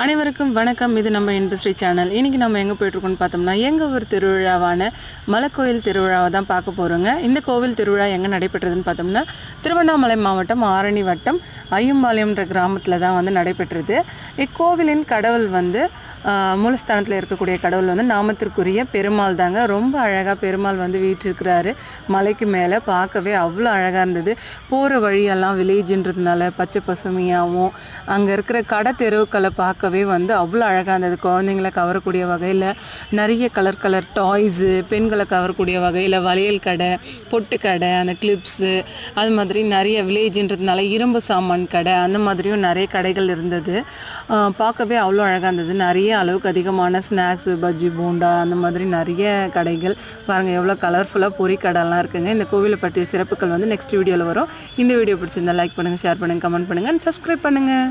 அனைவருக்கும் வணக்கம். இது நம்ம இண்டஸ்ட்ரி சேனல். இன்றைக்கி நம்ம எங்கே போய்ட்டுருக்கோன்னு பார்த்தோம்னா எங்கள் ஊர் திருவிழாவான மலைக்கோயில் திருவிழாவை தான் பார்க்க போகிறோங்க. இந்த கோவில் திருவிழா எங்கே நடைபெற்றதுன்னு பார்த்தோம்னா திருவண்ணாமலை மாவட்டம் ஆரணி வட்டம் ஐயம்பாளையம்ன்ற கிராமத்தில் தான் வந்து நடைபெற்றது. இக்கோவிலின் கடவுள் வந்து மூலஸ்தானத்தில் இருக்கக்கூடிய கடவுள் வந்து நாமத்திற்குரிய பெருமாள் தாங்க. ரொம்ப அழகாக பெருமாள் வந்து வீற்றிருக்கிறாரு மலைக்கு மேலே. பார்க்கவே அவ்வளோ அழகாக இருந்தது. போகிற வழியெல்லாம் வில்லேஜுன்றதுனால பச்சை பசுமையாகவும் அங்கே இருக்கிற கடை தெருவுக்களை பார்க்கவே வந்து அவ்வளோ அழகாக இருந்தது. குழந்தைங்களை கவரக்கூடிய வகையில் நிறைய கலர் டாய்ஸு, பெண்களை கவரக்கூடிய வகையில் வளையல் கடை, பொட்டு கடை, அந்த கிளிப்ஸு, அது மாதிரி நிறைய வில்லேஜுன்றதுனால இரும்பு சாமான் கடை, அந்த மாதிரியும் நிறைய கடைகள் இருந்தது. பார்க்கவே அவ்வளோ அழகாக இருந்தது. நிறைய அளவுக்கு அதிகமான ஸ்நாக்ஸு, பஜ்ஜி, போண்டா, அந்த மாதிரி நிறைய கடைகள் பாருங்கள். எவ்வளோ கலர்ஃபுல்லாக பொறி கடைலாம் இருக்குங்க. இந்த கோவிலை பற்றிய சிறப்புகள் வந்து நெக்ஸ்ட் வீடியோவில் வரும். இந்த வீடியோ பிடிச்சிருந்தா லைக் பண்ணுங்கள், ஷேர் பண்ணுங்கள், கமெண்ட் பண்ணுங்கள், அண்ட் சப்ஸ்கிரைப் பண்ணுங்கள்.